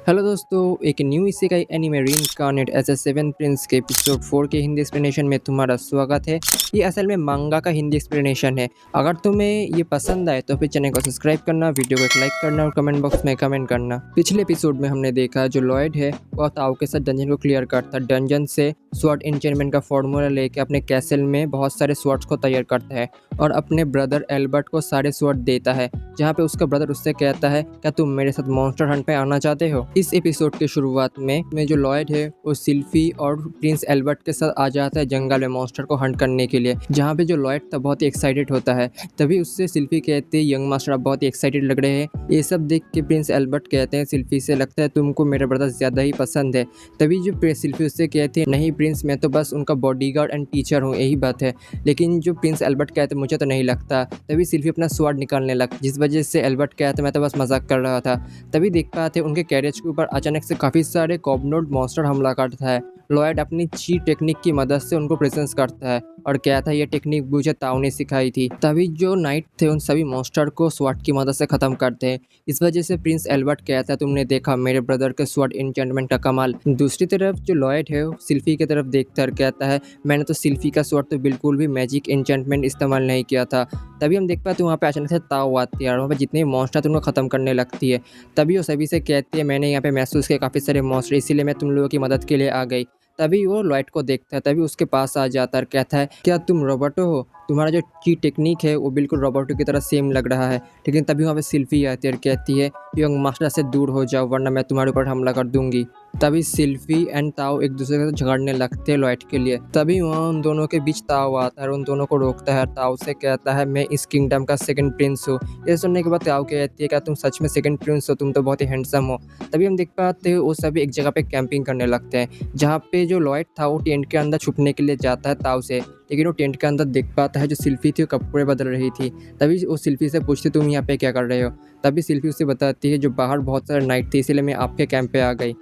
Hello दोस्तों, एक new इसेकाई anime reincarnate as a seven prince के एपिसोड 4 के हिंदी एक्सप्लेनेशन में तुम्हारा स्वागत है। ये असल में मांगा का हिंदी एक्सप्लेनेशन है। अगर तुम्हें ये पसंद आए तो फिर चैनल को सब्सक्राइब करना, वीडियो को एक लाइक करना और कमेंट बॉक्स में कमेंट करना। पिछले एपिसोड में हमने देखा जो लॉयड है वह ताओ के साथ डंजन को क्लियर करता, डंजन से स्वॉर्ड एन्चेंटमेंट का फॉर्मूला लेके अपने कैसल में बहुत सारे स्वॉर्ड्स को तैयार करता है और अपने ब्रदर एल्बर्ट को सारे स्वॉर्ड देता है, जहाँ पे उसका ब्रदर उससे कहता है क्या तुम मेरे साथ मॉन्स्टर हंट पे आना चाहते हो। इस एपिसोड के शुरुआत में जो लॉयड है वो सिल्फी और प्रिंस एल्बर्ट के साथ आ जाता है जंगल में मॉन्स्टर को हंट करने के लिए, जहाँ पे जो लॉयड था बहुत ही एक्साइटेड होता है। तभी उससे सिल्फी कहते हैं यंग मास्टर आप बहुत ही एक्साइटेड लग रहे हैं। ये सब देख के प्रिंस एल्बर्ट कहते हैं सिल्फी से लगता है तुमको मेरा ब्रदर ज़्यादा ही पसंद है। तभी जो सिल्फी उससे कहते हैं नहीं प्रिंस, मैं तो बस उनका बॉडीगार्ड एंड टीचर हूँ, यही बात है। लेकिन जो प्रिंस एल्बर्ट कहते मुझे तो नहीं लगता। तभी सिल्फी अपना स्वॉर्ड निकालने लगता, जिस वजह से एल्बर्ट कहते मैं तो बस मजाक कर रहा था। तभी देख पाते उनके कैरेज के ऊपर अचानक से काफ़ी सारे कॉब्नोड मॉन्स्टर हमला करता है। लॉयड अपनी ची टेक्निक की मदद से उनको प्रेजेंस करता है और कहता है ये टेक्निक मुझे ताऊ ने सिखाई थी। तभी जो नाइट थे उन सभी मॉन्स्टर को स्वॉर्ड की मदद से ख़त्म करते हैं। इस वजह से प्रिंस एल्बर्ट कहता है तुमने देखा मेरे ब्रदर के स्वॉर्ड एन्चेंटमेंट का कमाल। दूसरी तरफ जो लॉयड है वो सिल्फी की तरफ देखकर कहता है मैंने तो सिल्फी का स्वॉर्ड तो बिल्कुल भी मैजिक एन्चेंटमेंट इस्तेमाल नहीं किया था। तभी हम देख पाते वहाँ पे अचानक से ताऊ आती है और वहाँ पे जितने भी मॉन्स्टर थे उनको ख़त्म करने लगती है। तभी वो सभी से कहती है मैंने यहाँ पे महसूस किया काफ़ी सारे मॉन्स्टर, इसीलिए मैं तुम लोगों की मदद के लिए आ गई। तभी वो लॉयड को देखता है, तभी उसके पास आ जाता है और कहता है क्या तुम रोबोटो हो, तुम्हारा जो की टेक्निक है वो बिल्कुल रोबोटो की तरह सेम लग रहा है। लेकिन तभी वहाँ पे सिल्फी आती है और कहती है यंग मास्टर से दूर हो जाओ वरना मैं तुम्हारे ऊपर हमला कर दूंगी। तभी सिल्फी एंड ताओ एक दूसरे के साथ झगड़ने लगते हैं लॉयड के लिए। तभी वहाँ उन दोनों के बीच ताओ आता है और उन दोनों को रोकता है। ताओ से कहता है मैं इस किंगडम का सेकंड प्रिंस हूँ। ये सुनने के बाद ताओ कहती है क्या तुम सच में सेकंड प्रिंस हो, तुम तो बहुत ही हैंडसम हो। तभी हम देख पाते हैं वो सभी एक जगह पे कैंपिंग करने लगते हैं, जहाँ पे जो लॉयड था वो टेंट के अंदर छुपने के लिए जाता है ताओ से। लेकिन वो टेंट के अंदर देख पाता है जो सिल्फी थी वो कपड़े बदल रही थी। तभी वो सिल्फी से पूछती तुम यहाँ पे क्या कर रहे हो। तभी सिल्फी उसे बताती है जो बाहर बहुत सारे नाइट थी इसीलिए मैं आपके कैंप पे आ गई।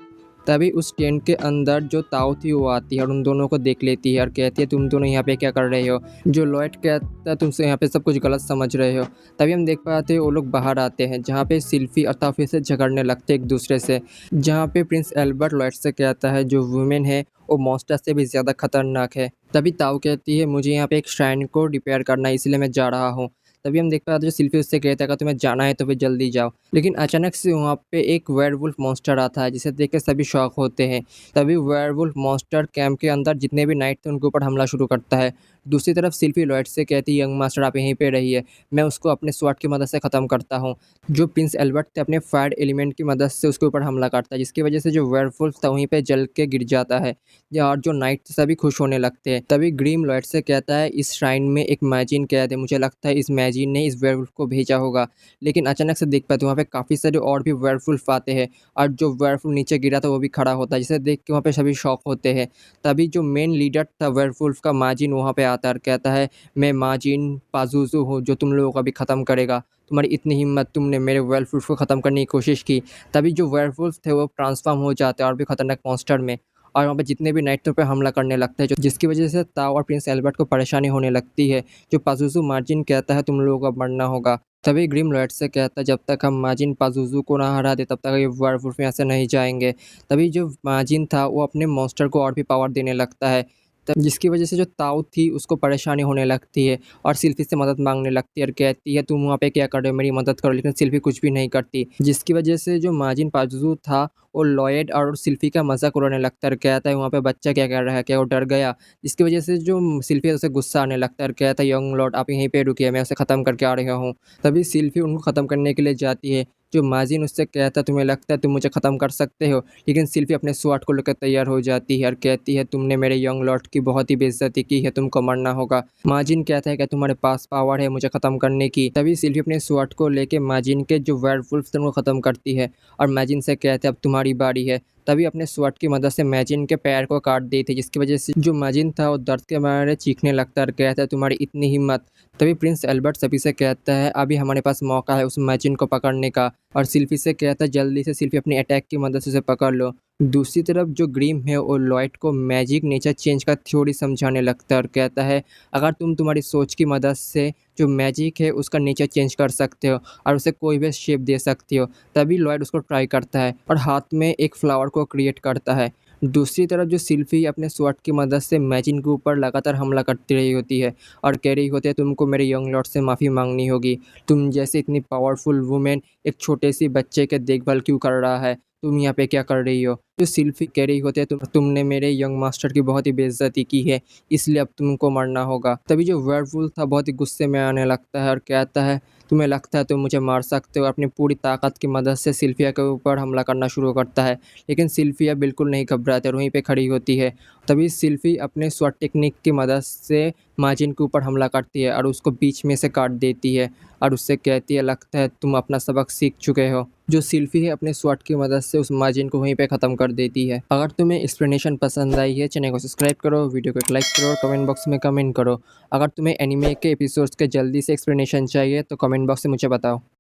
तभी उस टेंट के अंदर जो ताऊ थी वो आती है और उन दोनों को देख लेती है और कहती है तुम दोनों यहाँ पे क्या कर रहे हो। जो लॉयड कहता है तुमसे यहाँ पे सब कुछ गलत समझ रहे हो। तभी हम देख पाते हैं वो लोग बाहर आते हैं, जहाँ पे सिल्फी और ताऊ फिर से झगड़ने लगते हैं एक दूसरे से। जहाँ पे प्रिंस एल्बर्ट लॉयड से कहता है जो वुमेन है वो मॉन्स्टर से भी ज़्यादा खतरनाक है। तभी ताऊ कहती है मुझे यहाँ पे एक श्राइन को रिपेयर करना है इसलिए मैं जा रहा हूँ। तभी हम देख पाते हैं जो सिल्फी उससे कहता है अगर तुम्हें जाना है तो फिर जल्दी जाओ। लेकिन अचानक से वहाँ पे एक वेयरवुल्फ मॉन्स्टर आता है जिसे देख के सभी शॉक होते हैं। तभी वेयरवुल्फ मॉन्स्टर कैंप के अंदर जितने भी नाइट थे उनके ऊपर हमला शुरू करता है। दूसरी तरफ सिल्फी लॉयड से कहती है यंग मास्टर आप यहीं पे रहिए, मैं उसको अपने स्वॉर्ड की मदद से ख़त्म करता हूँ। जो प्रिंस एल्बर्ट थे अपने फायर एलिमेंट की मदद से उसके ऊपर हमला करता है, जिसकी वजह से जो वेयरवुल्फ था वहीं पे जल के गिर जाता है और जो नाइट सभी खुश होने लगते हैं। तभी ग्रीम लॉयड से कहता है इस श्राइन में एक मैजिन कैद है, मुझे लगता है इस मैजिन ने इस वेयरवुल्फ को भेजा होगा। लेकिन अचानक से देख पाते वहाँ पे काफ़ी सारे और भी वेयरवुल्फ आते हैं और जो वेयरवुल्फ नीचे गिरा था वो भी खड़ा होता है, जिसे देख के वहाँ पे सभी शॉक होते हैं। तभी जो मेन लीडर था वेयरवुल्फ का माजिन वहाँ पे आता है और कहता है मैं माजिन पाजुजू हूँ जो तुम लोगों को भी ख़त्म करेगा। तुम्हारी इतनी हिम्मत, तुमने मेरे वेयरवुल्फ को ख़त्म करने की कोशिश की। तभी जो वेयरवुल्फ थे वो ट्रांसफॉर्म हो जाते हैं और भी खतरनाक मॉन्स्टर में, और वहाँ पे जितने भी नाइट पे हमला करने लगते हैं, जो जिसकी वजह से ताओ और प्रिंस एल्बर्ट को परेशानी होने लगती है। जो पाजुजू मार्जिन कहता है तुम लोगों को मरना होगा। तभी ग्रिम लॉयड से कहता है जब तक हम माजिन पाजुजू को ना हरा दे तब तक ये वेयरवुल्फ यहाँ से नहीं जाएंगे। तभी जो माजिन था वो अपने मॉन्स्टर को और भी पावर देने लगता है, तब जिसकी वजह से जो ताऊ थी उसको परेशानी होने लगती है और सिल्फी से मदद मांगने लगती है और कहती है तुम वहाँ पे क्या कर रहे हो, मेरी मदद करो। लेकिन सिल्फी कुछ भी नहीं करती, जिसकी वजह से जो माजिन पाजुजू था वो लॉयड और सिल्फी का मजाक उड़ाने लगता है और कहता है वहाँ पे बच्चा क्या कर रहा है, क्या वो डर गया। जिसकी वजह से जो सिल्फी है उसे गुस्सा आने लगता है और कहता है यंग लॉर्ड आप यहीं पे रुकिए, मैं उसे ख़त्म करके आ रहा हूँ। तभी सिल्फी उनको ख़त्म करने के लिए जाती है। जो माजिन उससे कहता है तुम्हें लगता है तुम मुझे ख़त्म कर सकते हो। लेकिन सिल्फी अपने स्वॉर्ड को लेकर तैयार हो जाती है और कहती है तुमने मेरे यंग लॉर्ड की बहुत ही बेइज्जती की है, तुमको मरना होगा। माजिन कहता है कि तुम्हारे पास पावर है मुझे ख़त्म करने की। तभी सिल्फी अपने स्वॉर्ड को लेके माजिन के जो वेयरवुल्फ थे उनको ख़त्म करती है और माजिन से कहते हैं अब तुम्हारी बारी है। तभी अपने स्वॉर्ड की मदद से माजिन के पैर को काट दी थी, जिसकी वजह से जो माजिन था वो दर्द के मारे चीखने लगता है और कहता है तुम्हारी इतनी हिम्मत। तभी प्रिंस एल्बर्ट सभी से कहता है अभी हमारे पास मौका है उस माजिन को पकड़ने का, और सिल्फी से कहता है जल्दी से सिल्फी अपनी अटैक की मदद से उसे पकड़ लो। दूसरी तरफ जो ग्रीम है वो लॉयड को मैजिक नेचर चेंज का थ्योरी समझाने लगता है और कहता है अगर तुम तुम्हारी सोच की मदद से जो मैजिक है उसका नेचर चेंज कर सकते हो और उसे कोई भी शेप दे सकती हो, तभी लॉयड उसको ट्राई करता है और हाथ में एक फ्लावर को क्रिएट करता है। दूसरी तरफ जो सिल्फी अपने स्वॉर्ड की मदद से मैजिन के ऊपर लगातार हमला करती रही होती है और कह रही होती है तुमको मेरे यंग लॉर्ड से माफ़ी मांगनी होगी। तुम जैसे इतनी पावरफुल वुमेन एक छोटे सी बच्चे के देखभाल क्यों कर रहा है, तुम यहाँ पे क्या कर रही हो? जो सिल्फी कह रही होती है तुमने मेरे यंग मास्टर की बहुत ही बेइज्जती की है, इसलिए अब तुमको मरना होगा। तभी जो वेयरवुल्फ था बहुत ही गुस्से में आने लगता है और कहता है तुम्हें लगता है तुम मुझे मार सकते हो। अपनी पूरी ताकत की मदद से सिल्फिया के ऊपर हमला करना शुरू करता है, लेकिन सिल्फिया बिल्कुल नहीं घबराती और वहीं पे खड़ी होती है। तभी सिल्फी अपने स्वॉर्ड टेक्निक की मदद से माजिन के ऊपर हमला करती है और उसको बीच में से काट देती है और उससे कहती है लगता है तुम अपना सबक सीख चुके हो। जो सिल्फी है अपने स्वॉर्ड की मदद से उस माजिन को वहीं पे ख़त्म कर देती है। अगर तुम्हें एक्सप्लेनेशन पसंद आई है, चैनल को सब्सक्राइब करो, वीडियो को एक लाइक करो, कमेंट बॉक्स में कमेंट करो। अगर तुम्हें एनिमे के एपिसोड्स के जल्दी से एक्सप्लेनेशन चाहिए तो कमेंट बॉक्स में मुझे बताओ।